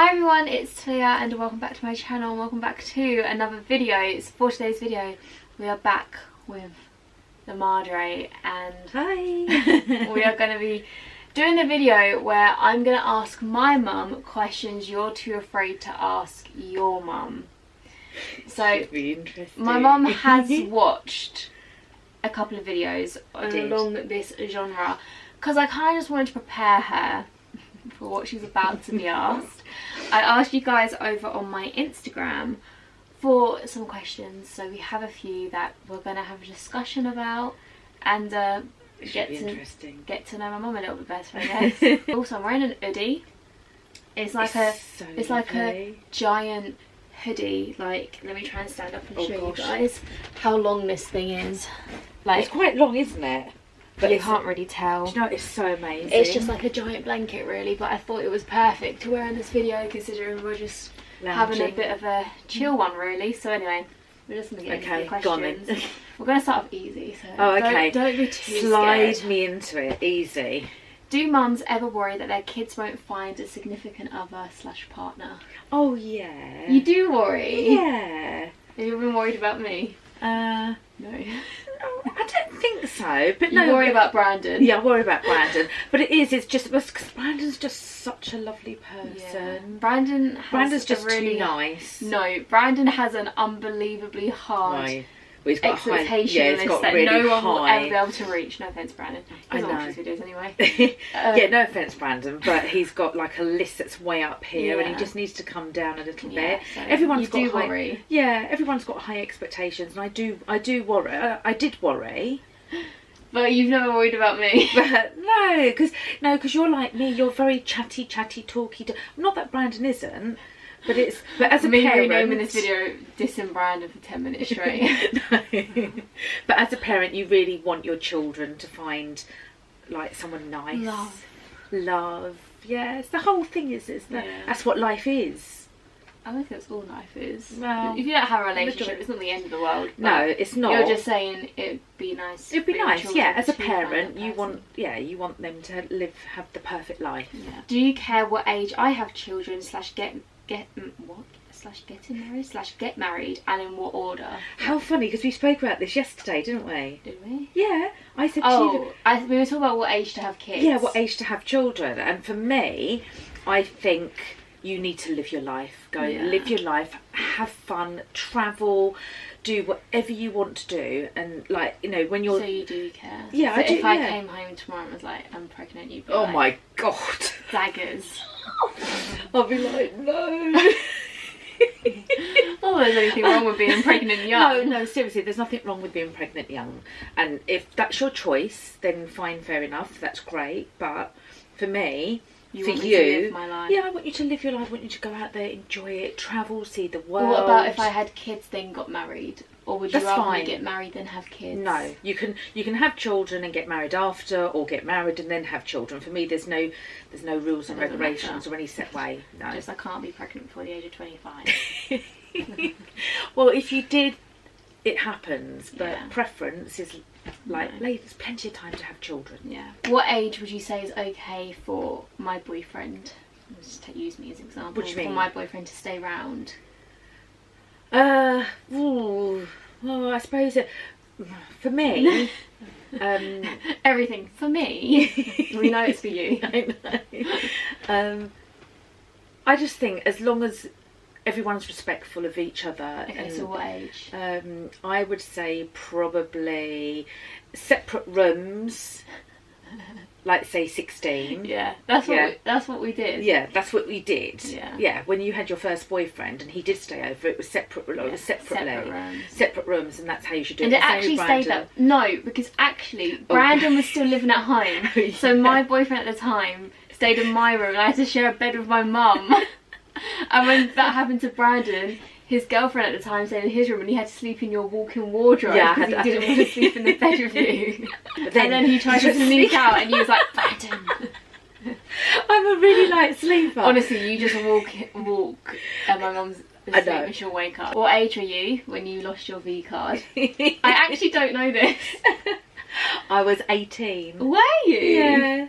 Hi everyone, it's Talia and welcome back to my channel and welcome back to another video. For today's video we are back with the Madre and hi. we are going to be doing a video where I'm going to ask my mum questions you're too afraid to ask your mum. So Should be interesting. my mum has watched a couple of videos along this genre because I kind of just wanted to prepare her for what she's about to be asked. I asked you guys over on my Instagram for some questions, so we have a few that we're going to have a discussion about and get to know my mum a little bit better, I guess. Also, I'm wearing an hoodie. It's like a giant hoodie. Like, let me try and stand up and show you guys how long this thing is. Like, it's quite long, isn't it? But you can't really tell. Do you know, it's so amazing. It's just like a giant blanket really, but I thought it was perfect to wear in this video considering we're just having a bit of a chill one really. So anyway, we're just going to get into the questions. We're going to start off easy, so don't be too Slide me into it, easy. Do mums ever worry that their kids won't find a significant other / partner? Oh yeah. You do worry? Yeah. Have you been worried about me? No. I don't think so, but no. You worry about Brandon? Yeah, I worry about Brandon. But it's just because Brandon's just such a lovely person. Yeah. Brandon's just really too nice. No, Brandon has an unbelievably hard well, he's got expectation list that really no one will ever be able to reach. No offence, Brandon. He doesn't watch his videos anyway. Yeah, no offence, Brandon, but he's got like a list that's way up here, and he just needs to come down a little bit. So everyone's got worry. Yeah, everyone's got high expectations, and I do worry. I did worry. But you've never worried about me. But no, because you're like me. You're very chatty, talky. Not that Brandon isn't. But as a parent, renaming this video dissing Brandon for 10 minutes straight. No. But as a parent, you really want your children to find like someone nice, love. Yeah, it's the whole thing. That's what life is. I don't think that's all life is. Well, if you don't have a relationship, it's not the end of the world. No, it's not. You're just saying it'd be nice. It'd be nice, yeah. As a parent, you want them to have the perfect life. Yeah. Do you care what age I have children / get married and in what order? How funny, because we spoke about this yesterday, didn't we? Did we? Yeah, I said we were talking about what age to have kids. Yeah, what age to have children. And for me, I think you need to live your life. Live your life, have fun, travel, do whatever you want to do, and like, you know, when you're... So you do care? Yeah, so I do. If I came home tomorrow and was like, I'm pregnant, you'd be like... Oh my God. Daggers. I'll be like, no. Oh, there's anything wrong with being pregnant young. No, seriously, there's nothing wrong with being pregnant young. And if that's your choice, then fine, fair enough, that's great. But for me... To live my life. Yeah, I want you to live your life. I want you to go out there, enjoy it, travel, see the world. What about if I had kids then got married? Or would you rather me get married than have kids? No, you can have children and get married after, or get married and then have children. For me, there's no rules and regulations or any set way. No, just I can't be pregnant before the age of 25. Well, if you did, it happens. But preference is like there's plenty of time to have children. Yeah. What age would you say is okay for my boyfriend? Let's just use me as an example. What do you mean? For my boyfriend to stay round. Well, I suppose for me, everything for me. We know it's for you. I know. I just think as long as everyone's respectful of each other. Okay, so what age? I would say probably separate rooms. Like say 16. Yeah, that's what we did. Yeah, that's what we did. Yeah. Yeah, when you had your first boyfriend and he did stay over, it was separate rooms, and that's how you should do it. And it actually stayed that. No, because actually Brandon was still living at home, so my boyfriend at the time stayed in my room, and I had to share a bed with my mum. And when that happened to Brandon, his girlfriend at the time stayed in his room and he had to sleep in your walk-in wardrobe because he didn't want to sleep in the bed with you. And then he tried to sneak out and he was like, Brandon. I'm a really light sleeper. Honestly, you just walk and my mum's asleep and she'll wake up. What age were you when you lost your V card? I actually don't know this. I was 18. Were you? Yeah.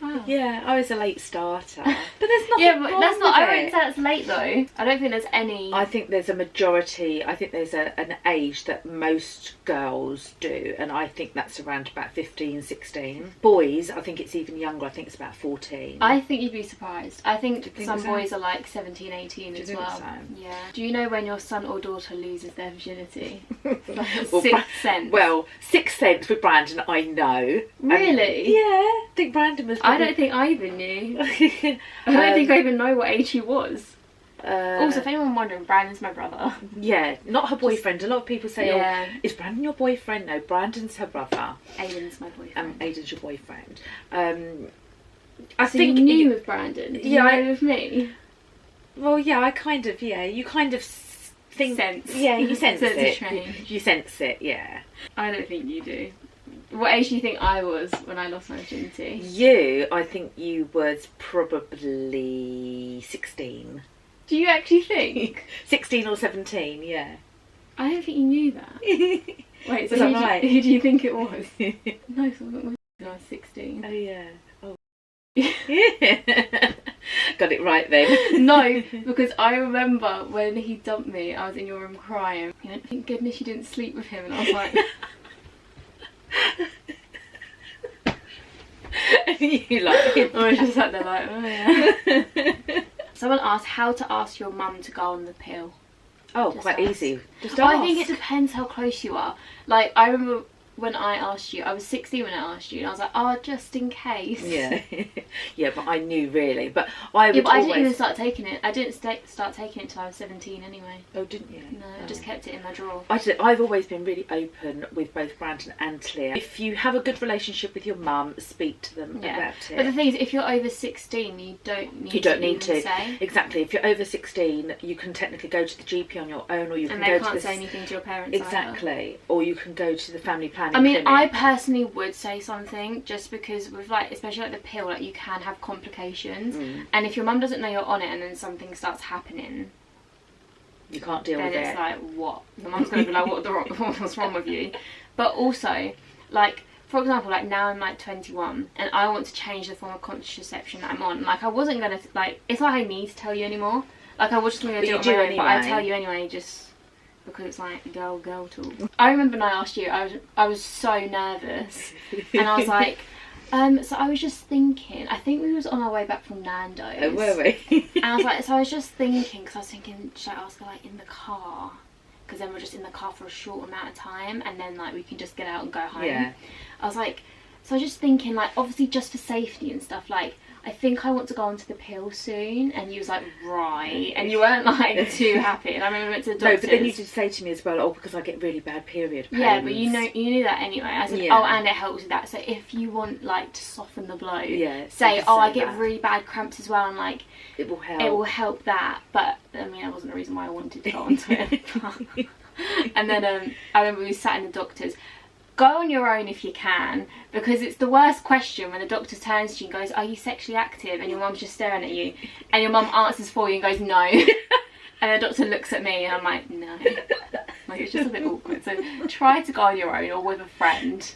Wow. Yeah, I was a late starter. But there's nothing Yeah, but wrong that's not. with I wouldn't it. say that's late though. I don't think there's any. I think there's a majority. I think there's an age that most girls do, and I think that's around about 15, 16. Boys, I think it's even younger. I think it's about 14. I think you'd be surprised. I think, think some so? boys are like 17, 18 Do you as think well. so? Yeah. Do you know when your son or daughter loses their virginity? Like a Well, sixth sense. Well, sixth sense with Brandon, I know. Really? Yeah, I think Brandon was. I don't think I even knew. I don't think I even know what age he was. Also, if anyone's wondering, Brandon's my brother. Yeah, not her boyfriend. A lot of people say, Yeah. "Oh, is Brandon your boyfriend?" No, Brandon's her brother. Aiden's my boyfriend. Aiden's your boyfriend. I think you knew with Brandon. Did Yeah, you know with me? Well, yeah, I kind of. Yeah, you kind of think. Sense. Yeah, you sense Sense of it. change. You sense it. Yeah. I don't think you do. What age do you think I was when I lost my virginity? You, I think you was probably 16. Do you actually think? 16 or 17, yeah. I don't think you knew that. Wait, so Was I right? who do you think it was? No, so I got my when I was 16. Oh, yeah. Oh. Yeah. Got it right then. No, because I remember when he dumped me, I was in your room crying. He went, thank goodness you didn't sleep with him. And I was like... You like it. I was just sat there like, oh yeah. Someone asked how to ask your mum to go on the pill. Oh, Just quite ask. easy. Just Well, ask. I think it depends how close you are. Like, I remember when I asked you, I was 16 when I asked you, and I was like, oh, just in case. Yeah. Yeah, but I knew really. But I would Yeah, but I always... didn't even start taking it. I didn't start taking it till I was 17 anyway. Oh, didn't you? No, I just kept it in my drawer. I've always been really open with both Brandon and Clea. If you have a good relationship with your mum, speak to them about it. But the thing is, if you're over 16, you don't need to say. Exactly. If you're over 16, you can technically go to the GP on your own, or you can And go they to can't the... say anything to your parents Exactly. Or you can go to the family planning I mean, clinic. I personally would say something, just because with like, especially like the pill, like you can have complications, and if your mum doesn't know you're on it and then something starts happening, you can't deal then with it. it's like, what? Your mum's gonna be like, what's wrong with you? But also, like, for example, like now I'm like 21 and I want to change the form of contraception that I'm on. Like, I wasn't gonna like, it's not like I need to tell you anymore. Like, I was just gonna do it on my own, but I tell you anyway, just because it's like girl talk. I remember when I asked you, I was so nervous, and I was like, so I was just thinking, I think we was on our way back from Nando's. Oh, were we? And I was like, so I was just thinking, because I was thinking, should I ask her like in the car? Because then we're just in the car for a short amount of time, and then like we can just get out and go home. Yeah. I was like, so I was just thinking, like, obviously just for safety and stuff, like, I think I want to go onto the pill soon. And you was like, right. And you weren't like too happy. And I remember we went to the doctor's. No, but then you did say to me as well, oh, because I get really bad period pains. Yeah, but you knew that anyway. I said, oh, and it helps with that. So if you want like to soften the blow, say, oh, I get really bad cramps as well, and like it will help. It will help that. But I mean, that wasn't the reason why I wanted to go onto it. And then I remember we sat in the doctor's. Go on your own if you can, because it's the worst question when the doctor turns to you and goes, are you sexually active? And your mum's just staring at you, and your mum answers for you and goes, no. And the doctor looks at me and I'm like, no. Like, it's just a bit awkward. So try to go on your own or with a friend,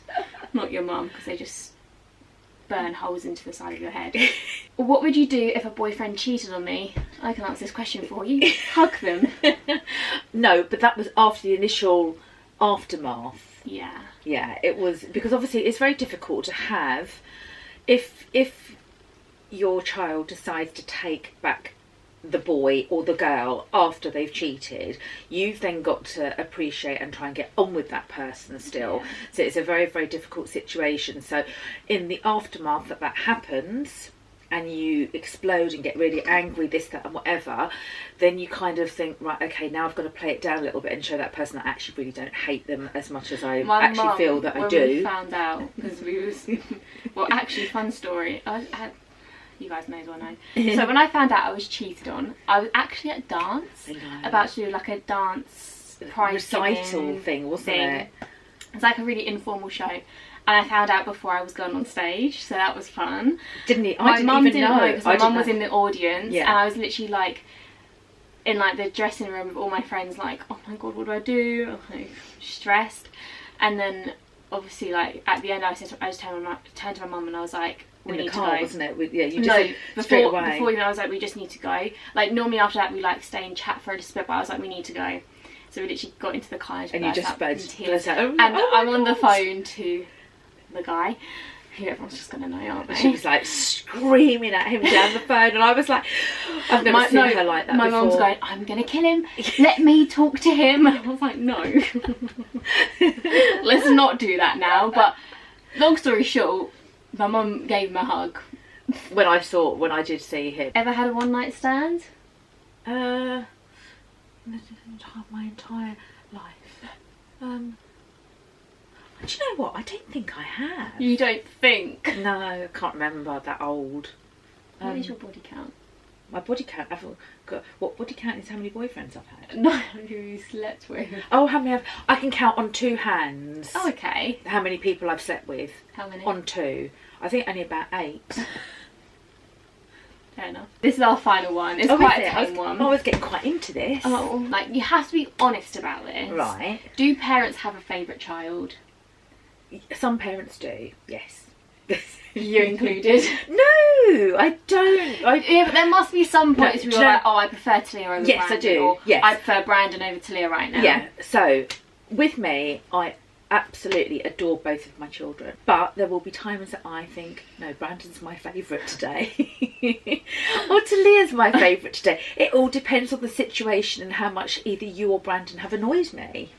not your mum, because they just burn holes into the side of your head. What would you do if a boyfriend cheated on me? I can answer this question for you. Hug them. No, but that was after the initial aftermath. Yeah. Yeah, it was, because obviously it's very difficult to have, if your child decides to take back the boy or the girl after they've cheated, you've then got to appreciate and try and get on with that person still. Yeah. So it's a very, very difficult situation. So in the aftermath that happens, and you explode and get really angry, this, that and whatever, then you kind of think, right, okay, now I've got to play it down a little bit and show that person that I actually really don't hate them as much as I actually feel that I do. When we found out, because we was, well, actually, fun story, you guys may as well know. So when I found out I was cheated on, I was actually at a dance, about to do like a dance prize recital thing, wasn't it? It's like a really informal show. And I found out before I was going on stage, so that was fun. Didn't he? My mum didn't know, because my mum was in the audience, yeah. And I was literally like in like the dressing room with all my friends, like, oh my god, what do I do? I'm like stressed. And then obviously, like at the end, I just turned to my mum and I was like, we in need the car, to go. wasn't it? Yeah, you just said straight away. Before I was like, we just need to go. Like normally after that we like stay and chat for a little bit, but I was like, we need to go. So we literally got into the car and you just tears. And I'm on the phone to the guy, who everyone's just gonna know, aren't they? She was like screaming at him down the phone, and I was like, I've never seen her like that my before. mum's going, I'm gonna kill him. Let me talk to him. I was like, no, let's not do that now. But long story short, my mum gave him a hug. When I did see him. Ever had a one night stand? My entire life. Do you know what? I don't think I have. You don't think? No, I can't remember. That old. What is your body count? My body count. What body count is how many boyfriends I've had? No, who you slept with. Oh, how many? I can count on 2 hands. Oh, okay. How many people I've slept with? How many? On 2. I think only about 8. Fair enough. This is our final one. It's quite a tame one. I was getting quite into this. Oh, like you have to be honest about this. Right. Do parents have a favourite child? Some parents do. Yes. You included. No, I don't. Yeah, but there must be some points where you're like, oh, I prefer Talia over Brandon. Yes, I do. Or, yes. I prefer Brandon over Talia right now. Yeah. So, with me, I absolutely adore both of my children, but there will be times that I think, no, Brandon's my favourite today, or Talia's my favourite today. It all depends on the situation and how much either you or Brandon have annoyed me.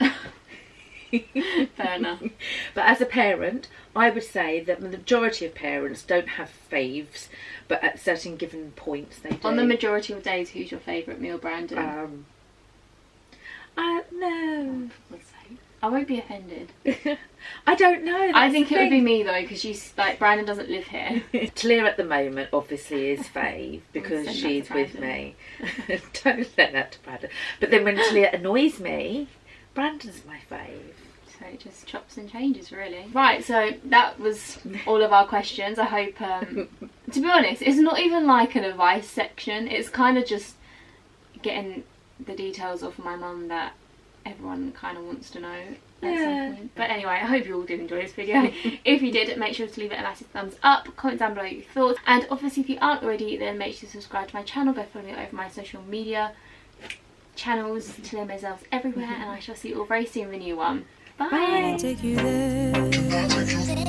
Fair enough. But as a parent, I would say that the majority of parents don't have faves, but at certain given points they do. On the majority of days, who's your favourite, me or Brandon? No. I won't be offended. I don't know. I think it would be me though, because she's like, Brandon doesn't live here. Talia at the moment obviously is fave because she's with me. Don't send that to Brandon. But then when Talia annoys me, Brandon's my fave. So it just chops and changes really. Right, so that was all of our questions. I hope, to be honest, it's not even like an advice section. It's kind of just getting the details off my mum that everyone kind of wants to know at some point. But anyway, I hope you all did enjoy this video. If you did, make sure to leave it a massive thumbs up, comment down below your thoughts, and obviously if you aren't already, then make sure to subscribe to my channel. Go follow me over my social media channels, taliamaizelsyt everywhere, and I shall see you all very soon with a new one. Bye. Bye.